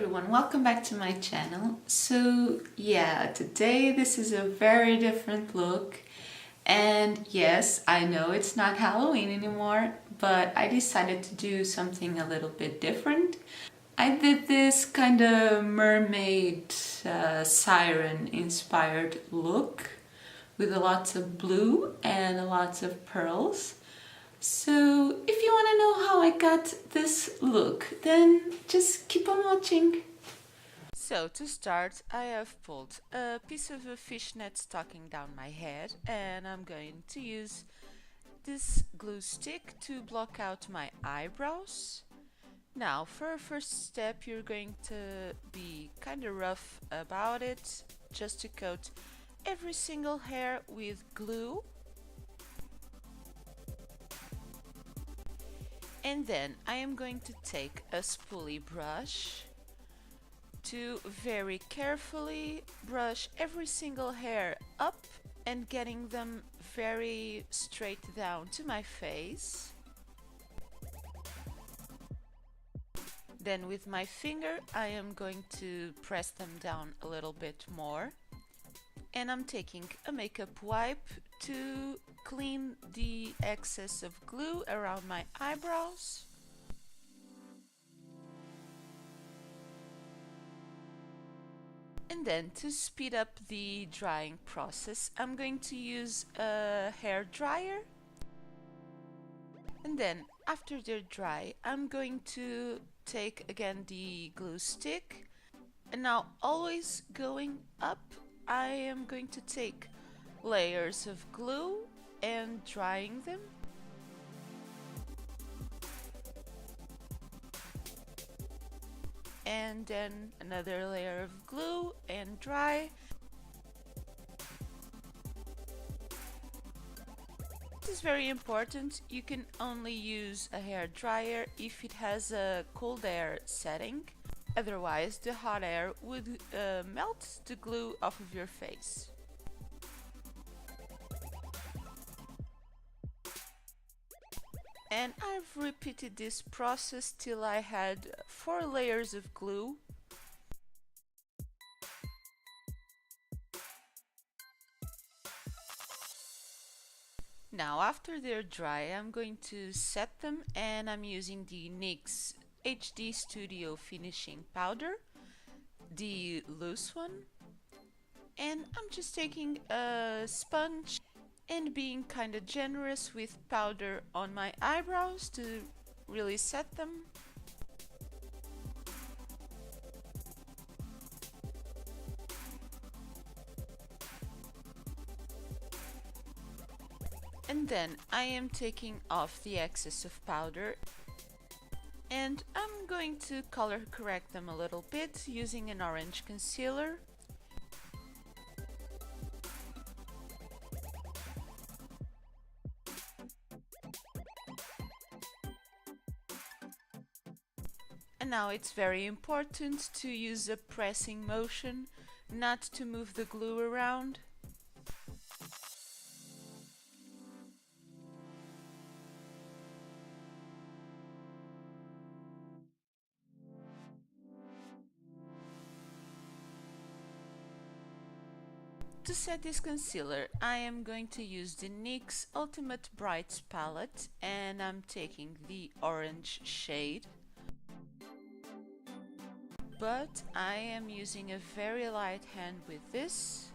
everyone, welcome back to my channel. So yeah, today this is a very different look, and yes, I know it's not Halloween anymore, but I decided to do something a little bit different. I did this kind of mermaid siren inspired look with lots of blue and lots of pearls. So if you want to know how I got this look, then just keep on watching. So to start, I have pulled a piece of a fishnet stocking down my head, and I'm going to use this glue stick to block out my eyebrows. Now for a first step, you're going to be kind of rough about it, just to coat every single hair with glue. And then I am going to take a spoolie brush to very carefully brush every single hair up and getting them very straight down to my face. Then with my finger I am going to press them down a little bit more. And I'm taking a makeup wipe to clean the excess of glue around my eyebrows. And then to speed up the drying process, I'm going to use a hair dryer. And then after they're dry, I'm going to take again the glue stick. And now always going up, I am going to take layers of glue and drying them. And then another layer of glue and dry. This is very important. You can only use a hair dryer if it has a cold air setting. Otherwise, the hot air would melt the glue off of your face. And I've repeated this process till I had 4 layers of glue. Now after they're dry, I'm going to set them, and I'm using the NYX HD Studio Finishing Powder, the loose one. And I'm just taking a sponge and being kind of generous with powder on my eyebrows to really set them. And then I am taking off the excess of powder, and I'm going to color correct them a little bit using an orange concealer. And now it's very important to use a pressing motion, not to move the glue around. To set this concealer, I am going to use the NYX Ultimate Brights palette, and I'm taking the orange shade. But I am using a very light hand with this.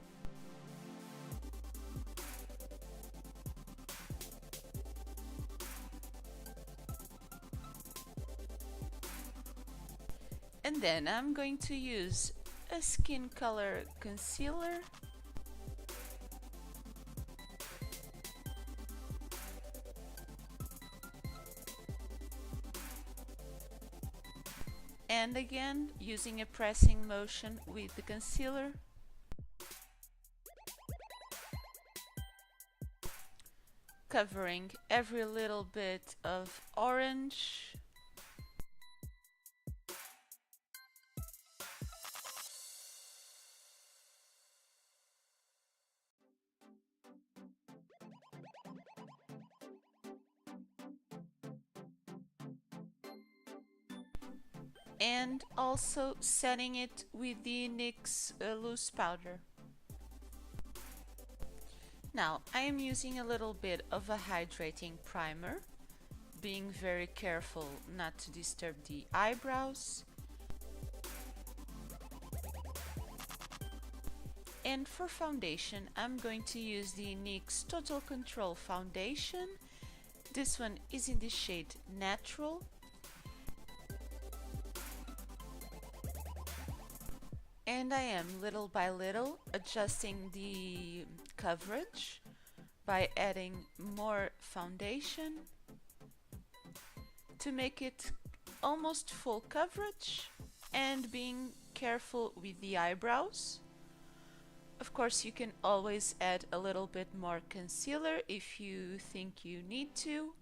And then I'm going to use a skin color concealer. And again, using a pressing motion with the concealer. Covering every little bit of orange. and also setting it with the NYX loose powder. Now I am using a little bit of a hydrating primer, being very careful not to disturb the eyebrows. And for foundation, I'm going to use the NYX Total Control Foundation. This one is in the shade Natural. And I am little by little adjusting the coverage by adding more foundation to make it almost full coverage and being careful with the eyebrows. Of course, you can always add a little bit more concealer if you think you need to.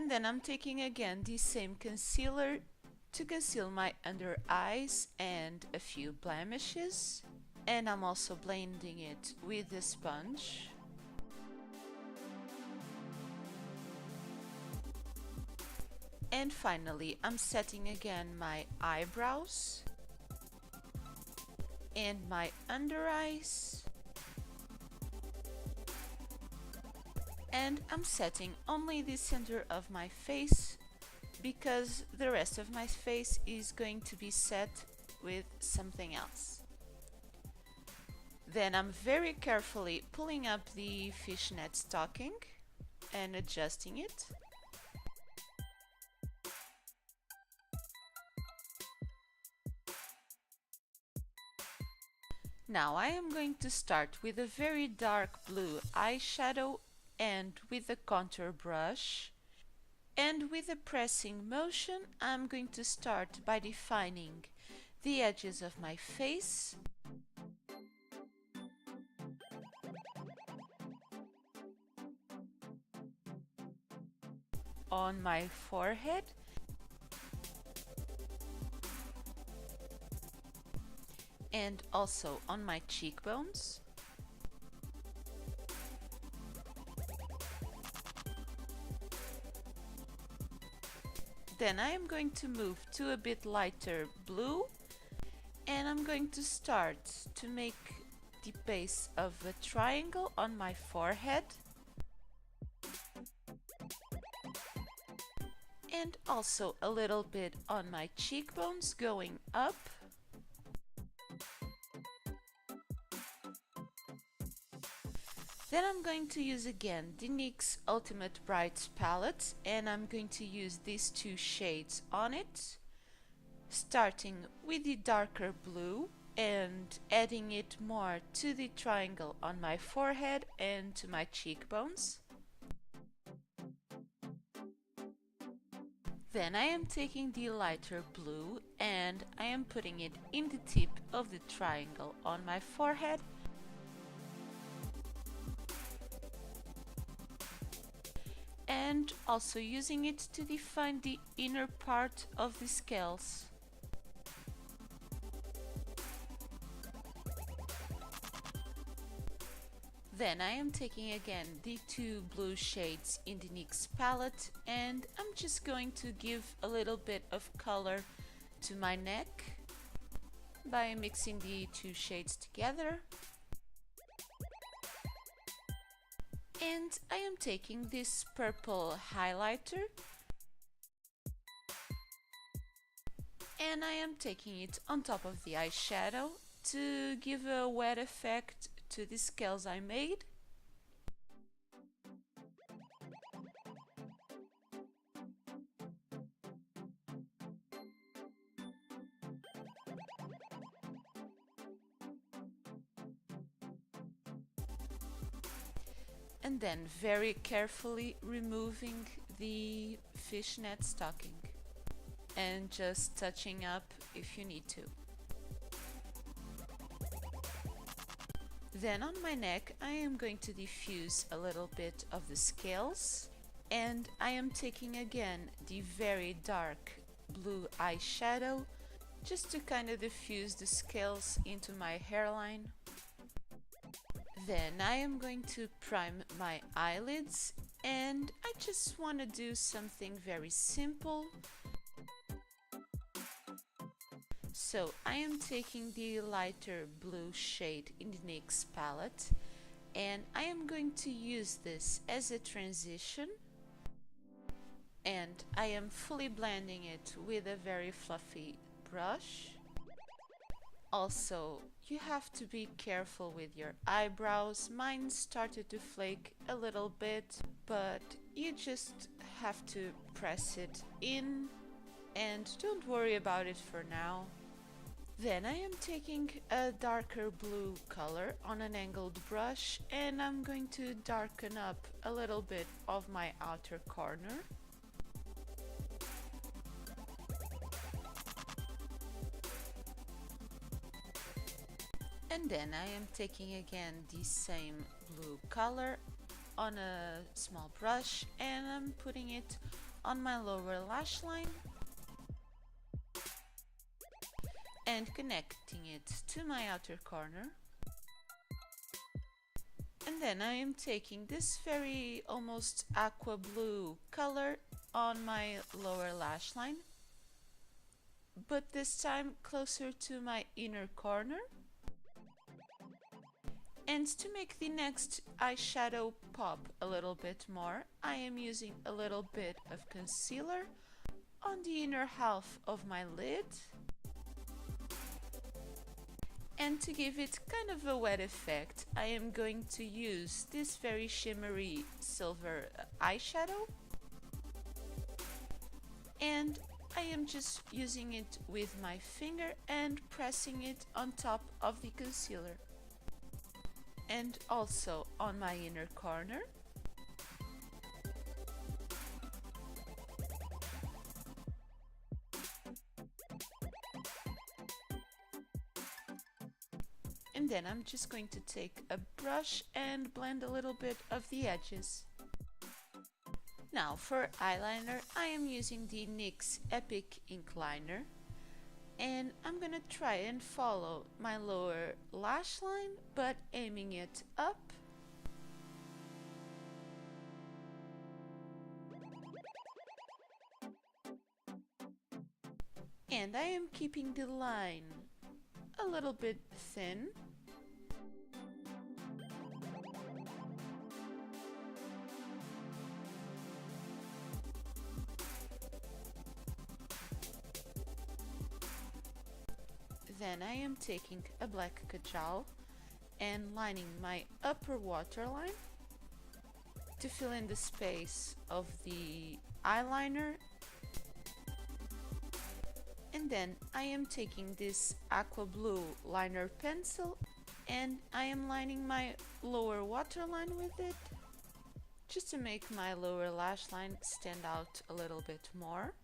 And then I'm taking again the same concealer to conceal my under eyes and a few blemishes. And I'm also blending it with the sponge. And finally, I'm setting again my eyebrows and my under eyes. And I'm setting only the center of my face because the rest of my face is going to be set with something else. Then I'm very carefully pulling up the fishnet stocking and adjusting it. Now I am going to start with a very dark blue eyeshadow and with a contour brush. And with a pressing motion, I'm going to start by defining the edges of my face. On my forehead. And also on my cheekbones. Then I am going to move to a bit lighter blue and I'm going to start to make the base of a triangle on my forehead. And also a little bit on my cheekbones going up. Then I'm going to use again the NYX Ultimate Bright palette and I'm going to use these two shades on it, starting with the darker blue and adding it more to the triangle on my forehead and to my cheekbones. Then I am taking the lighter blue and I am putting it in the tip of the triangle on my forehead. And also using it to define the inner part of the scales. Then I am taking again the two blue shades in the NYX palette and I'm just going to give a little bit of color to my neck by mixing the two shades together. And I am taking this purple highlighter and I am taking it on top of the eyeshadow to give a wet effect to the scales I made. And then very carefully removing the fishnet stocking and just touching up if you need to. Then on my neck I am going to diffuse a little bit of the scales and I am taking again the very dark blue eyeshadow just to kind of diffuse the scales into my hairline. Then I am going to prime my eyelids And I just want to do something very simple. So I am taking the lighter blue shade in the NYX palette, and I am going to use this as a transition, and I am fully blending it with a very fluffy brush. Also, you have to be careful with your eyebrows. Mine started to flake a little bit, but you just have to press it in and don't worry about it for now. Then I am taking a darker blue color on an angled brush and I'm going to darken up a little bit of my outer corner. And then I am taking again the same blue color on a small brush and I'm putting it on my lower lash line and connecting it to my outer corner. And then I am taking this very almost aqua blue color on my lower lash line, but this time closer to my inner corner. And to make the next eyeshadow pop a little bit more, I am using a little bit of concealer on the inner half of my lid. And to give it kind of a wet effect, I am going to use this very shimmery silver eyeshadow. And I am just using it with my finger and pressing it on top of the concealer. And also on my inner corner. And then I'm just going to take a brush and blend a little bit of the edges. Now for eyeliner, I am using the NYX Epic Ink Liner. And I'm gonna try and follow my lower lash line, but aiming it up. And I am keeping the line a little bit thin. Then I am taking a black kajal and lining my upper waterline to fill in the space of the eyeliner. And then I am taking this aqua blue liner pencil and I am lining my lower waterline with it, just to make my lower lash line stand out a little bit more.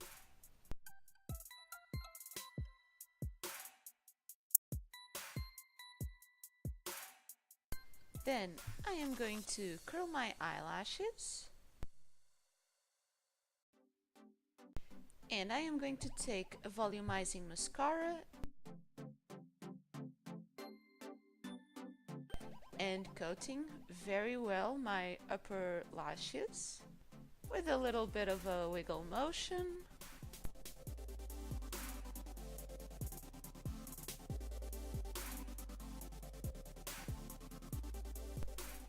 Then I am going to curl my eyelashes. And I am going to take a volumizing mascara and coating very well my upper lashes with a little bit of a wiggle motion.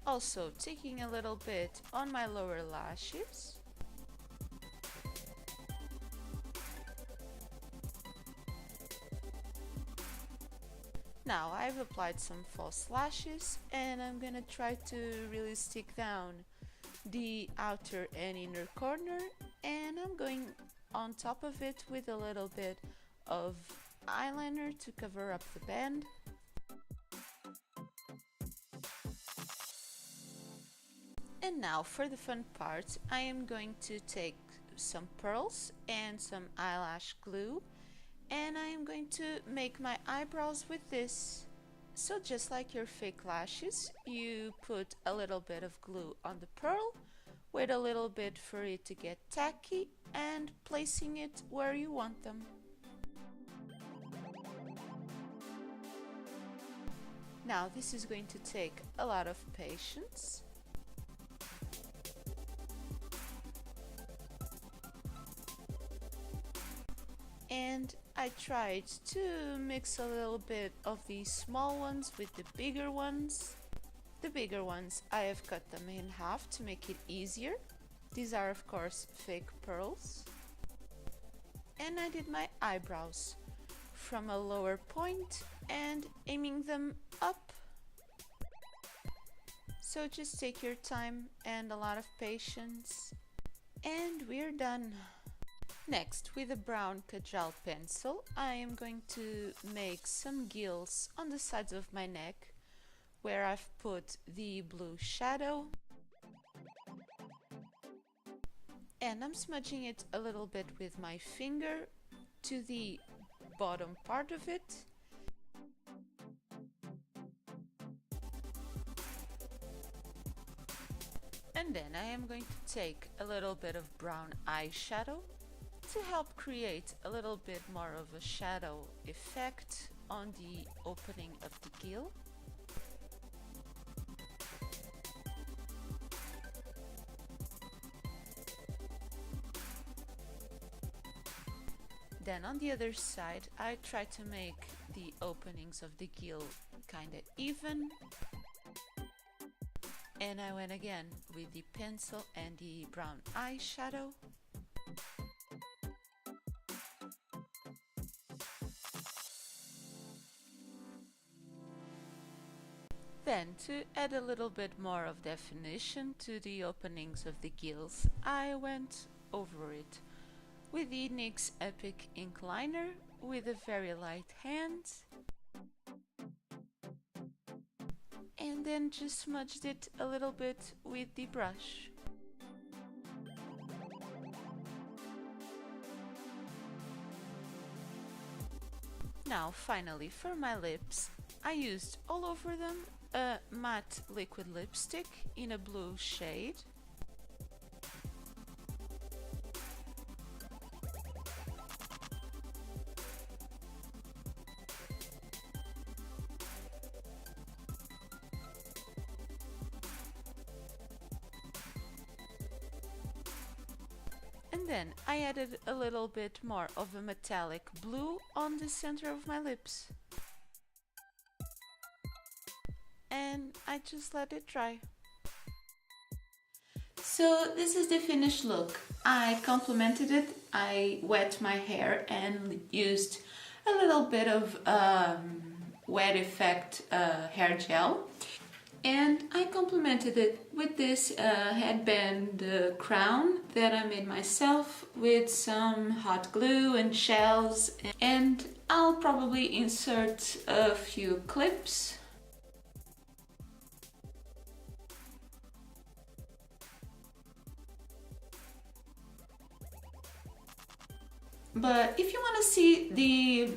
Also taking a little bit on my lower lashes. Now I've applied some false lashes and I'm gonna try to really stick down the outer and inner corner, and I'm going on top of it with a little bit of eyeliner to cover up the band. And now for the fun part, I am going to take some pearls and some eyelash glue and I am going to make my eyebrows with this. So just like your fake lashes, you put a little bit of glue on the pearl, wait a little bit for it to get tacky and placing it where you want them. Now this is going to take a lot of patience. And I tried to mix a little bit of these small ones with the bigger ones. The bigger ones, I have cut them in half to make it easier. These are of course fake pearls. And I did my eyebrows from a lower point and aiming them up. So just take your time and a lot of patience. And we're done. Next, with a brown Kajal pencil, I am going to make some gills on the sides of my neck, where I've put the blue shadow. And I'm smudging it a little bit with my finger to the bottom part of it. And then I am going to take a little bit of brown eyeshadow to help create a little bit more of a shadow effect on the opening of the gill. Then on the other side, I try to make the openings of the gill kinda even. And I went again with the pencil and the brown eyeshadow. Then, to add a little bit more of definition to the openings of the gills, I went over it with the NYX Epic Ink Liner with a very light hand, and then just smudged it a little bit with the brush. Now finally for my lips, I used all over them a matte liquid lipstick in a blue shade. And then I added a little bit more of a metallic blue on the center of my lips. And I just let it dry. So this is the finished look. I complemented it. I wet my hair and used a little bit of wet effect hair gel. And I complemented it with this headband crown that I made myself with some hot glue and shells. And I'll probably insert a few clips. But if you want to see the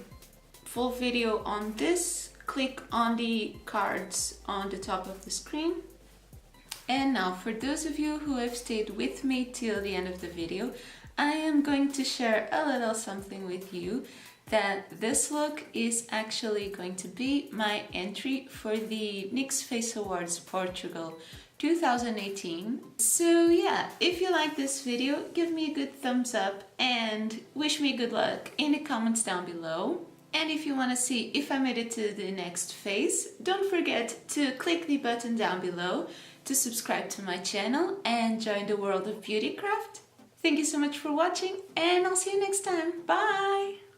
full video on this, click on the cards on the top of the screen. And now for those of you who have stayed with me till the end of the video, I am going to share a little something with you, that this look is actually going to be my entry for the NYX Face Awards Portugal 2018. So yeah, if you like this video, give me a good thumbs up and wish me good luck in the comments down below. And if you want to see if I made it to the next phase, don't forget to click the button down below to subscribe to my channel and join the world of BeautyCraft. Thank you so much for watching, and I'll see you next time. Bye!